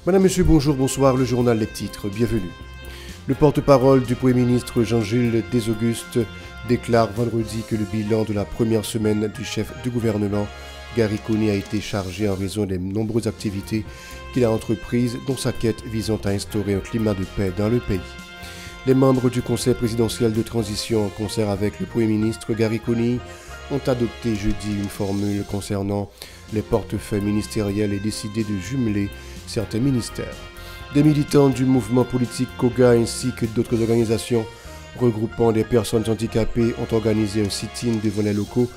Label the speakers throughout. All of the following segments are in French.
Speaker 1: Madame, Monsieur, bonjour, bonsoir, le journal Les Titres, bienvenue. Le porte-parole du Premier ministre Jean-Gilles Desauguste déclare vendredi que le bilan de la première semaine du chef du gouvernement, Gary Coney, a été chargé en raison des nombreuses activités qu'il a entreprises dans sa quête visant à instaurer un climat de paix dans le pays. Les membres du Conseil présidentiel de transition, en concert avec le Premier ministre Gary Coney, ont adopté jeudi une formule concernant les portefeuilles ministériels et décidé de jumeler certains ministères. Des militants du mouvement politique Koga ainsi que d'autres organisations regroupant des personnes handicapées ont organisé un sit-in devant les locaux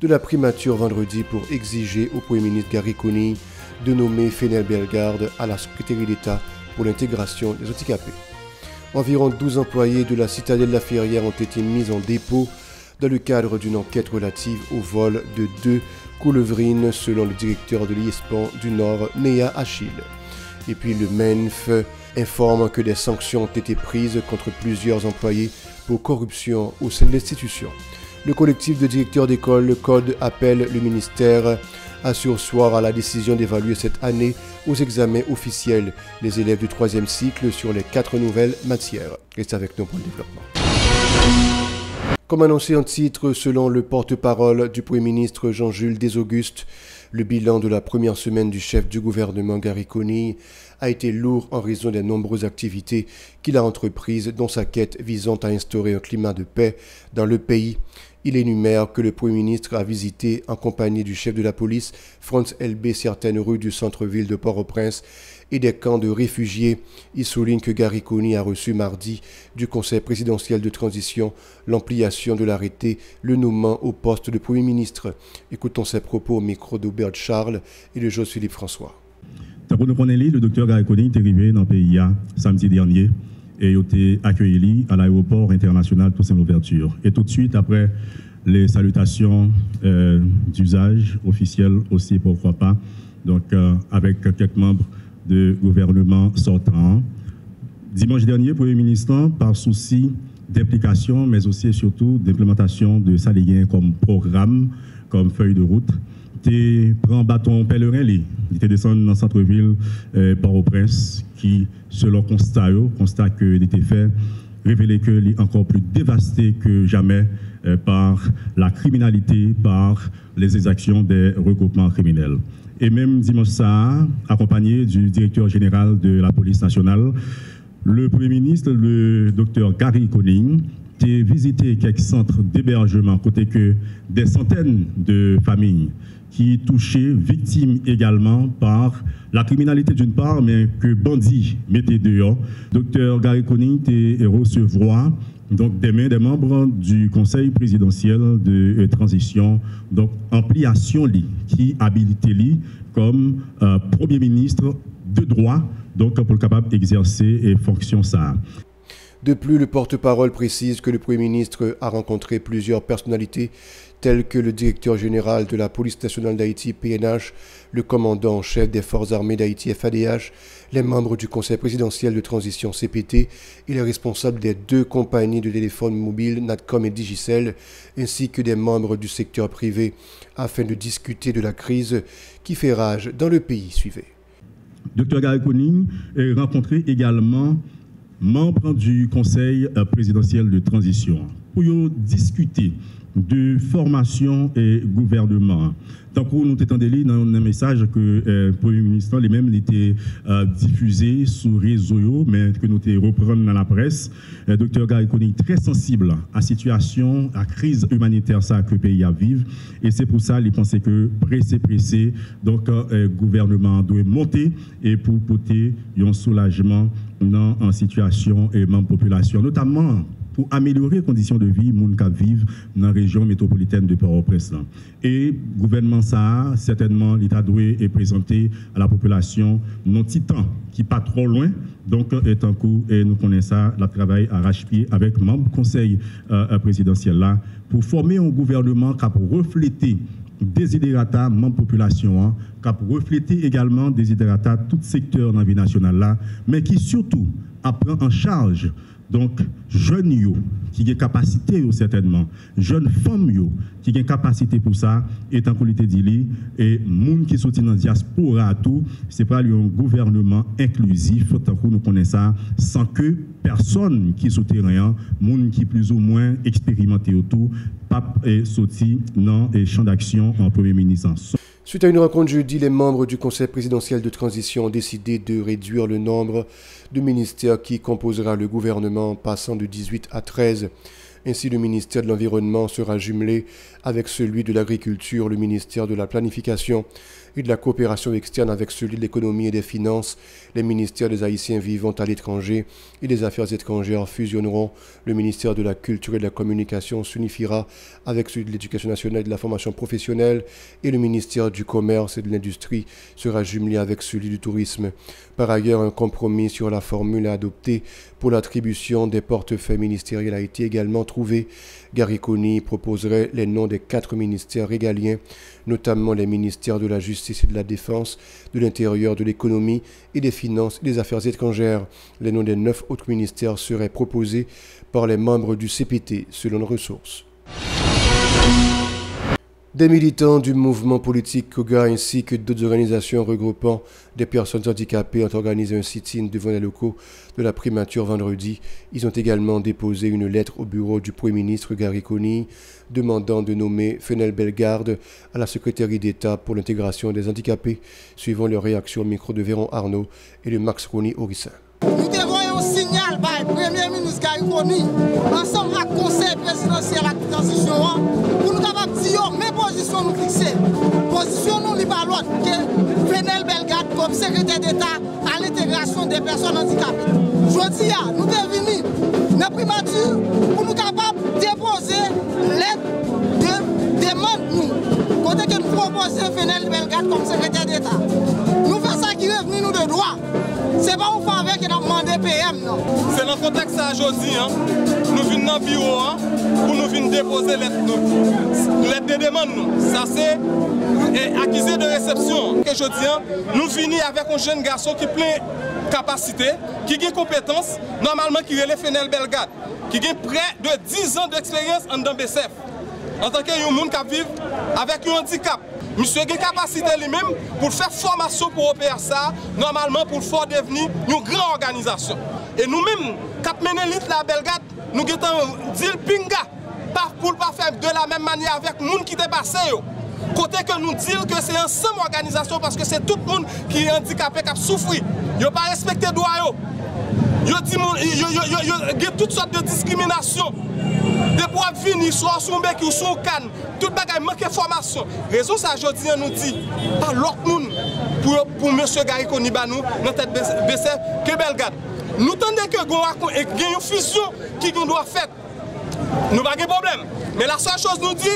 Speaker 1: de la primature vendredi pour exiger au Premier ministre Gary Coney de nommer Fenel Bellegarde à la secrétaire d'État pour l'intégration des handicapés. Environ 12 employés de la citadelle La Ferrière ont été mis en dépôt dans le cadre d'une enquête relative au vol de 2 coulevrines selon le directeur de l'IESPAN du Nord, Néa Achille. Et puis le MENF informe que des sanctions ont été prises contre plusieurs employés pour corruption au sein de l'institution. Le collectif de directeurs d'école, le CODE, appelle le ministère à surseoir à la décision d'évaluer cette année aux examens officiels les élèves du 3e cycle sur les 4 nouvelles matières. Restez avec nous pour le développement. Comme annoncé en titre, selon le porte-parole du Premier ministre Jean-Gilles Desauguste, le bilan de la première semaine du chef du gouvernement Gary Coney a été lourd en raison des nombreuses activités qu'il a entreprises dans sa quête visant à instaurer un climat de paix dans le pays. Il énumère que le Premier ministre a visité en compagnie du chef de la police, Franz Elbé, certaines rues du centre-ville de Port-au-Prince et des camps de réfugiés. Il souligne que Gary Coney a reçu mardi du Conseil présidentiel de transition l'ampliation de l'arrêté le nommant au poste de Premier ministre. Écoutons ses propos au micro d'Aubert Charles et de Jos-Philippe François.
Speaker 2: Pour nous connaître, le docteur Gary Coney est arrivé dans le pays samedi dernier et il a été accueilli à l'aéroport international Toussaint Louverture. Et tout de suite, après les salutations d'usage officiel aussi, pourquoi pas, donc avec quelques membres de gouvernement sortant. Dimanche dernier, le Premier ministre, par souci d'implication, mais aussi et surtout d'implémentation de ça comme programme, comme feuille de route, il prend bâton pèlerin, il était descendu dans le centre-ville Port-au-Prince, qui, selon constat qu'il était fait, révélait qu'il est encore plus dévasté que jamais par la criminalité, par les exactions des regroupements criminels. Et même dimanche ça, accompagné du directeur général de la police nationale, le Premier ministre, le docteur Gary Coney, a visité quelques centres d'hébergement, côté que des centaines de familles qui touchaient, victimes également par la criminalité d'une part, mais que bandits mettaient dehors. Docteur Gary Coney recevoir donc des membres du Conseil présidentiel de transition, donc ampliation qui habilite comme Premier ministre de droit, donc pour le capable d'exercer et fonction ça.
Speaker 1: De plus, le porte-parole précise que le Premier ministre a rencontré plusieurs personnalités telles que le directeur général de la police nationale d'Haïti, PNH, le commandant en chef des forces armées d'Haïti, FADH, les membres du Conseil présidentiel de transition, CPT, et les responsables des 2 compagnies de téléphones mobiles, Natcom et Digicel, ainsi que des membres du secteur privé, afin de discuter de la crise qui fait rage dans le pays. Suivez.
Speaker 2: Dr Gary Coney a rencontré également membres du Conseil présidentiel de transition pour discuter de formation et gouvernement. Tant que nous t'étendons dans un message que le Premier ministre lui-même était diffusé sur les réseaux, mais que nous reprenons dans la presse. Dr Gary Coney très sensible à la situation, à la crise humanitaire ça, que le pays a vivre. Et c'est pour ça qu'il pensait que pressé, donc le gouvernement doit monter et pour porter un soulagement dans la situation et dans la population, notamment pour améliorer les conditions de vie moun ka vivent dans la région métropolitaine de Port-au-Prince. Et le gouvernement ça, certainement, l'État doit présenter à la population non titan qui pas trop loin. Donc, est en cours et nous connaissons ça, le travail arrache-pied avec le membre du conseil présidentiel là pour former un gouvernement qui a refléter désidérata membre population, qui a refléter également désidérata tout secteur dans la vie nationale là, mais qui surtout prend en charge Donc, jeunes yo, qui ont capacité yo, certainement, jeunes femmes yo, qui ont capacité pour ça, et tant qu'on l'était dit, et moun qui sont dans la diaspora tout, c'est pas un gouvernement inclusif, tant qu'on nous connaît ça, sans que personne qui soit terrain, moun qui plus ou moins expérimenté autour, pape et sorti dans le champ d'action en Premier ministre.
Speaker 1: Suite à une rencontre jeudi, les membres du Conseil présidentiel de transition ont décidé de réduire le nombre de ministères qui composera le gouvernement, passant de 18 à 13. Ainsi, le ministère de l'Environnement sera jumelé avec celui de l'Agriculture, le ministère de la Planification et de la Coopération externe avec celui de l'Économie et des Finances. Les ministères des Haïtiens vivant à l'étranger et des Affaires étrangères fusionneront. Le ministère de la Culture et de la Communication s'unifiera avec celui de l'Éducation nationale et de la formation professionnelle, et le ministère du Commerce et de l'Industrie sera jumelé avec celui du Tourisme. Par ailleurs, un compromis sur la formule adoptée pour l'attribution des portefeuilles ministériels a été également trouvé. Gary Coney proposerait les noms des 4 ministères régaliens, notamment les ministères de la Justice et de la Défense, de l'Intérieur, de l'Économie et des Finances et des Affaires étrangères. Les noms des 9 autres ministères seraient proposés par les membres du CPT, selon nos ressources. Des militants du mouvement politique Koga ainsi que d'autres organisations regroupant des personnes handicapées ont organisé un sit-in devant les locaux de la primature vendredi. Ils ont également déposé une lettre au bureau du Premier ministre Gary Coney demandant de nommer Fenel Bellegarde à la secrétaire d'État pour l'intégration des handicapés, suivant leur réaction au micro de Véron Arnaud et de Max Rony Orissin.
Speaker 3: Nous devons un signal par le Premier ministre Gary Coney, ensemble avec le Conseil présidentiel à la transition, pour nous capables de dire, mes positions nous fixées. Position nous n'est pas l'autre que Fenel Bellegarde comme secrétaire d'État à l'intégration des personnes handicapées. Aujourd'hui, nous devons venir dans la primature pour nous capables de déposer l'aide de demande nous. Côté que nous proposons Fenel Bellegarde comme secrétaire d'État. Nous faisons ça qui est venu nous de droit. C'est pas un faveur qui a demandé PM, non.
Speaker 4: C'est dans le contexte aujourd'hui, nous venons dans le bureau pour nous venir déposer l'aide de demande. Ça c'est accusé de réception. Aujourd'hui, nous venons avec un jeune garçon qui a plein de capacité, qui a des compétences, normalement qui relève Fenel Bellegarde, qui a près de 10 ans d'expérience en BCF. En tant que monde qui vit avec un handicap. Monsieur a des capacités lui-même pour faire formation pour opérer ça, normalement pour faire devenir une grande organisation. Et nous-mêmes, quand nous menons la Bellegarde, nous avons dit pinga, pour ne pas faire de la même manière avec les gens qui sont passés. Côté que nous disons que c'est ensemble organisation parce que c'est tout le monde qui est handicapé, qui a souffert. Ils n'ont pas respecté les droits. Il y a toutes sortes de discriminations. Des poids venir, soit sur un bec ou sur un canne, tout le bagage manque de formation. Raison ça, aujourd'hui, nous dit, pas l'autre monde pour M. Gary Coney Banou, dans tête BCF, que Bellegarde. Nous tendons que il y a une fusion qui doit faire. Nous n'avons pas de problème. Mais la seule chose nous dit,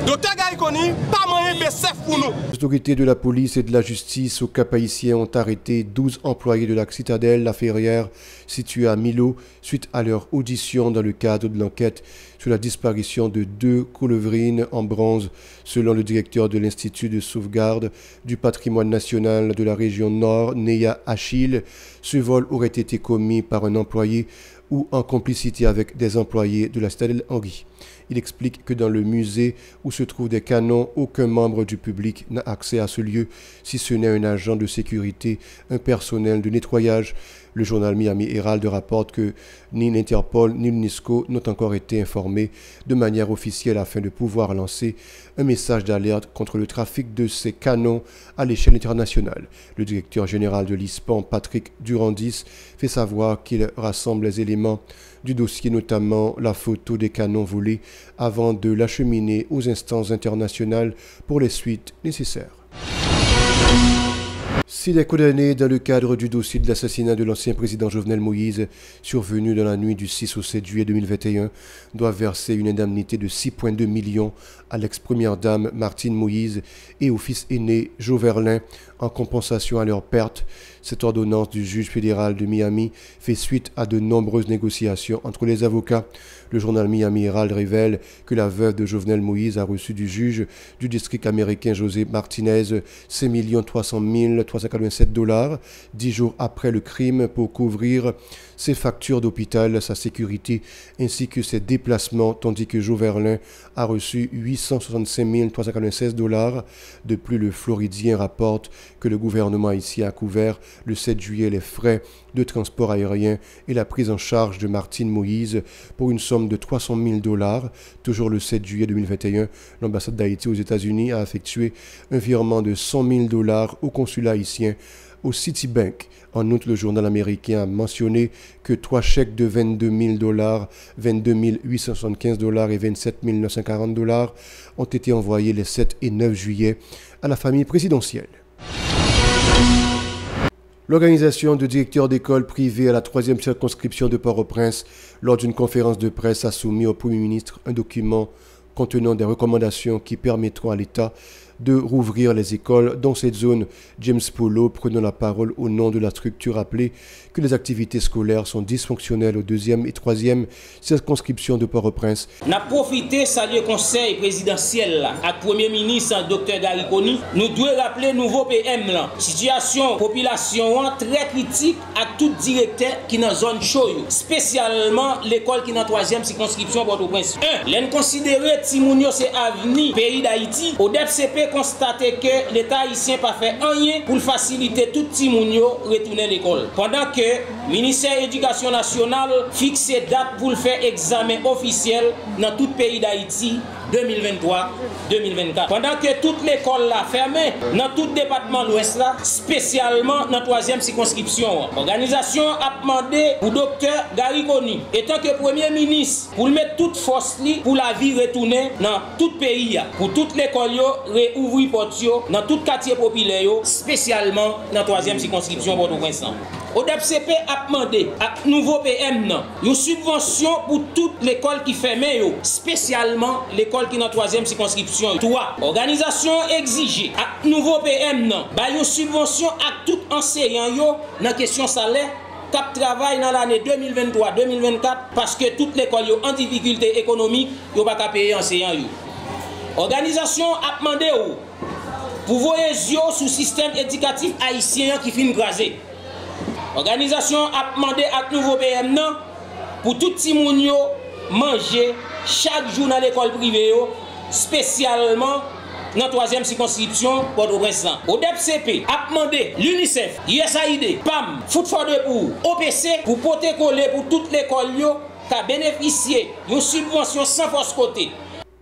Speaker 4: Dr Gary Coney, pas moyen BCF pour nous.
Speaker 1: Les autorités de la police et de la justice au Cap-Haïtien ont arrêté 12 employés de la Citadelle, la Ferrière, située à Milo, suite à leur audition dans le cadre de l'enquête sur la disparition de 2 coulevrines en bronze. Selon le directeur de l'Institut de sauvegarde du patrimoine national de la région Nord, Neya Achille, ce vol aurait été commis par un employé ou en complicité avec des employés de la Citadelle Henri. Il explique que dans le musée où se trouvent des canons, aucun membre du public n'a accès à ce lieu, si ce n'est un agent de sécurité, un personnel de nettoyage. Le journal Miami Herald rapporte que ni l'Interpol ni l'UNESCO n'ont encore été informés de manière officielle afin de pouvoir lancer un message d'alerte contre le trafic de ces canons à l'échelle internationale. Le directeur général de l'ISPAN, Patrick Durandis, fait savoir qu'il rassemble les éléments du dossier, notamment la photo des canons volés, avant de l'acheminer aux instances internationales pour les suites nécessaires. 6 des condamnés dans le cadre du dossier de l'assassinat de l'ancien président Jovenel Moïse, survenu dans la nuit du 6 au 7 juillet 2021, doivent verser une indemnité de 6,2 millions à l'ex-première dame Martine Moïse et au fils aîné Joverlin, en compensation à leurs pertes. Cette ordonnance du juge fédéral de Miami fait suite à de nombreuses négociations entre les avocats. Le journal Miami Herald révèle que la veuve de Jovenel Moïse a reçu du juge du district américain José Martinez 5 300 387 $, 10 jours après le crime, pour couvrir ses factures d'hôpital, sa sécurité ainsi que ses déplacements, tandis que Joverlin a reçu 865 396 $. De plus, le Floridien rapporte que le gouvernement haïtien a couvert le 7 juillet les frais de transport aérien et la prise en charge de Martine Moïse pour une somme de 300 000 $. Toujours le 7 juillet 2021, l'ambassade d'Haïti aux États-Unis a effectué un virement de 100 000 $ au consulat haïtien au Citibank. En outre, le journal américain a mentionné que 3 chèques de 22 000 $, 22 875 $ et 27 940 $ ont été envoyés les 7 et 9 juillet à la famille présidentielle. L'organisation de directeurs d'écoles privées à la 3e circonscription de Port-au-Prince, lors d'une conférence de presse, a soumis au Premier ministre un document contenant des recommandations qui permettront à l'État de rouvrir les écoles dans cette zone. James Polo, prenant la parole au nom de la structure, rappelait que les activités scolaires sont dysfonctionnelles aux 2e et 3e circonscriptions de Port-au-Prince.
Speaker 5: Nous avons profité de saluer le conseil présidentiel avec le Premier ministre Dr. Gariconi. Nous devons rappeler le nouveau PM. Situation population très critique à tout directeur qui est dans la zone chaude, spécialement l'école qui est dans la 3e circonscription Port-au-Prince. 1. L'en considérer Timounio c'est avenir pays d'Haïti. Au DEPCP constater que l'État haïtien n'a pas fait rien pour faciliter tout Timounio retourner à l'école. Pendant que le ministère de l'Éducation nationale fixe date pour le faire examen officiel dans tout le pays d'Haïti 2023-2024. Pendant que toute l'école là fermée, dans tout le département de l'Ouest là, spécialement dans la 3e circonscription. L'organisation a demandé au docteur Gariconi, étant que Premier ministre, pour mettre toute force pour la vie retourner dans tout le pays, pour toute l'école, réouvrir porte dans tout quartier populaire, spécialement dans la 3e circonscription Port-au-Prince. Au DEPCP a demandé à nouveau PM une subvention pour toute l'école qui ferme, spécialement l'école qui est dans la 3e circonscription. 3. Organisation exigée à nouveau PM une subvention à tout enseignant dans la question salaire cap travail dans l'année 2023-2024 parce que toute l'école en difficulté économique, yo pas qu'à payer enseignant. Organisation a demandé pour voyer sous système éducatif haïtien qui finit grasé. Organisation a demandé à nouveau PM pour tout petit moun yo manger chaque jour dans l'école privée spécialement dans la 3e circonscription Port-au-Prince. Au DEPCP a demandé l'UNICEF, USAID, PAM, Food for the Poor, OPC pour porter coller pour toute l'école qui a bénéficié d'une subvention sans force côté.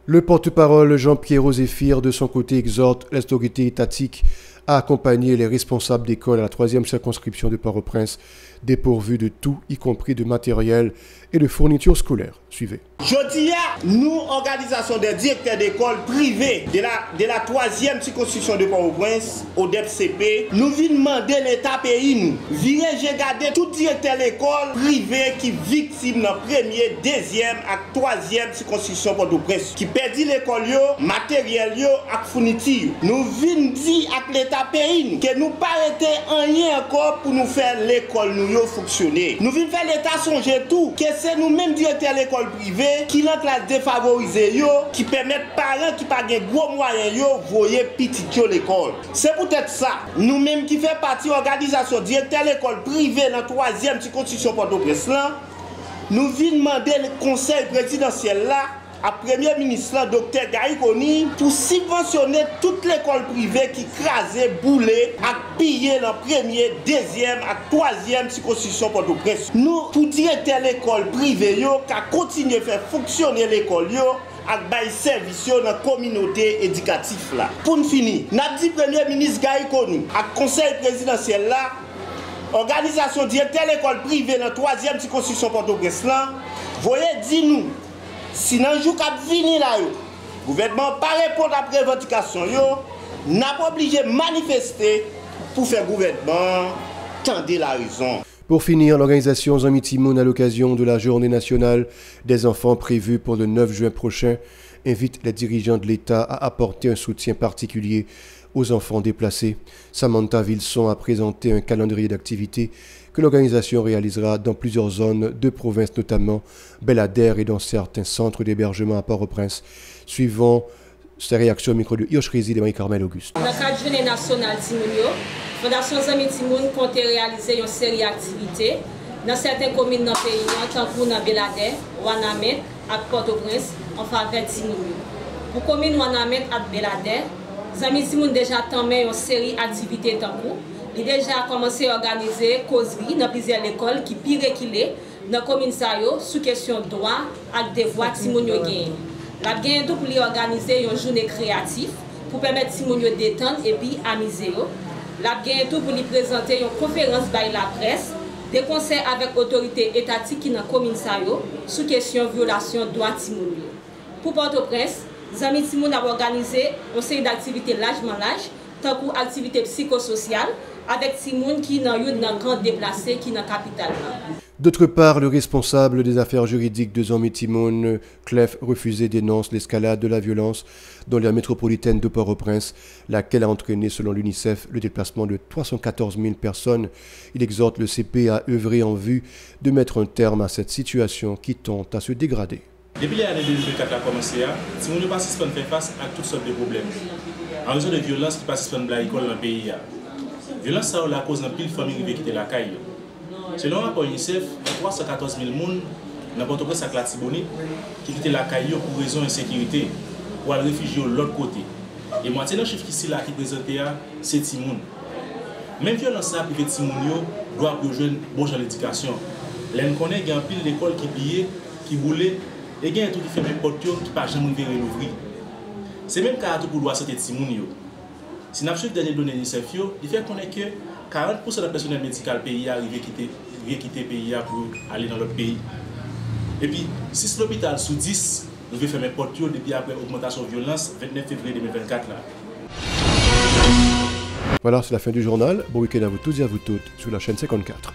Speaker 1: Le porte-parole Jean-Pierre Ozéphir, de son côté, exhorte les autorités étatiques à accompagner les responsables d'école à la 3e circonscription de Port-au-Prince, dépourvus de tout, y compris de matériel et de fournitures scolaires. Suivez.
Speaker 6: Jeudi, nous, organisation des directeurs d'école privées de la 3e circonscription de Port-au-Prince, au DEPCP, nous venons demander l'État pays nous. Virez, j'ai gardé tout directeur d'école privé qui victime dans la 1e, 2e et 3e circonscription Port-au-Prince, qui perdit l'école, matériel et fourniture. Nous venons dire à l'État pays nous que nous pas arrêter rien encore pour nous faire l'école nous fonctionner. Nous venons faire l'État songer tout, que c'est nous-mêmes directeurs de l'école privée qui l'ont classe défavorisée, qui permettent parents qui pas de gros moyens, voyer petit l'école. C'est peut-être ça. Nous-mêmes qui fait partie de l'organisation directeur de l'école privée dans la 3e circonscription Port-au-Prince, nous venons demander le conseil présidentiel là à Premier ministre Dr. Gariconi pour subventionner toute l'école privée qui crasait, boulait, à piller dans la 1e, 2e et 3e circonscription Port-au-Prince. Nous, pour directeur l'école privée, qui a continué à faire fonctionner l'école, avec des services dans la communauté éducative. Pour nous finir, nous avons dit Premier ministre Gariconi, à conseil présidentiel là, organisation directeur l'école privée dans la 3e circonscription Port-au-Prince, voyez, dis-nous, si dans le jour qui vient là, le gouvernement n'a pas répondu à la revendication, n'a pas obligé de manifester pour faire le gouvernement tendre la raison.
Speaker 1: Pour finir, l'organisation Zami Timoun, à l'occasion de la Journée nationale des enfants prévue pour le 9 juin prochain, invite les dirigeants de l'État à apporter un soutien particulier aux enfants déplacés. Samantha Vilson a présenté un calendrier d'activités que l'organisation réalisera dans plusieurs zones de province, notamment Belladère et dans certains centres d'hébergement à Port-au-Prince, suivant ses réactions au micro de Hirsch Rézy de Marie-Carmel Auguste.
Speaker 7: Dans le cadre de la journée nationale Timounio, la Fondation Zami Timoun compte réaliser une série d'activités dans certaines communes dans le pays, tant que dans Belladère, Ouanamet et Port-au-Prince, en faveur de Timounio. Pour la commune Ouanamet et Belladère, Zami Timoun déjà entamé une série d'activités tant que il a déjà commencé à organiser causerie dans plusieurs écoles qui pire qu'il est dans la commune Sayo sous question de droit et devoir Timounio gagne. La gagne tout pour organiser une journée créative pour permettre Timounio de détendre et puis amuser. La gagne tout pour lui présenter une conférence by la presse, des conseils avec l'autorité étatique qui dans la commune Sayo sous question de violation de droit Timounio. Pour Port-au-Prince, Zami Timoun a organisé une série d'activités largement larges, tant que activités psychosociales, avec Timoun qui n'a eu dans camp déplacé qui dans la capitale.
Speaker 1: D'autre part, le responsable des affaires juridiques de Zami Timoun, Clef Refusé, dénonce l'escalade de la violence dans la métropolitaine de Port-au-Prince, laquelle a entraîné, selon l'UNICEF, le déplacement de 314 000 personnes. Il exhorte le CP à œuvrer en vue de mettre un terme à cette situation qui tente à se dégrader.
Speaker 8: Depuis l'année 2024 a commencé, Timoun ne passe pas à faire face à toutes sortes de problèmes. En raison de violences qui passent dans l'école dans le pays. Violence ça la cause d'un pile famille qui quitter la caille. Selon un rapport UNICEF, 314 000 personnes dans Port-au-Prince à Latibonite qui quittent la caille pour raison d'insécurité ou à réfugier de l'autre côté. Et moitié dans le chiffre ici là qui présenté c'est Timoun. Même violence ça privé Timoun doit rejoindre bon genre d'éducation. L'en connaît il y a un pile d'école qui pillait, qui boulait et il y a un tout qui fait même porte qui pas jamais ouvrir. C'est même cas pour droit santé Timoun yo. Si nous avons suivi les dernières données de l'UNICEF, il fait connaître que 40% de personnel médical pays arrive quitter le pays pour aller dans l'autre pays. Et puis, si l'hôpital sous 10, nous devons fermer porte depuis après l'augmentation de violence 29 février 2024. Là.
Speaker 1: Voilà, c'est la fin du journal. Bon week-end à vous tous et à vous toutes sur la chaîne 54.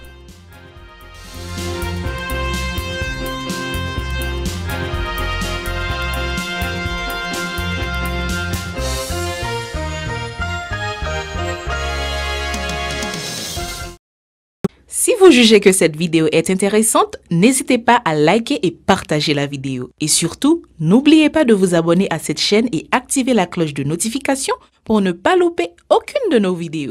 Speaker 9: Si vous jugez que cette vidéo est intéressante, n'hésitez pas à liker et partager la vidéo. Et surtout, n'oubliez pas de vous abonner à cette chaîne et activer la cloche de notification pour ne pas louper aucune de nos vidéos.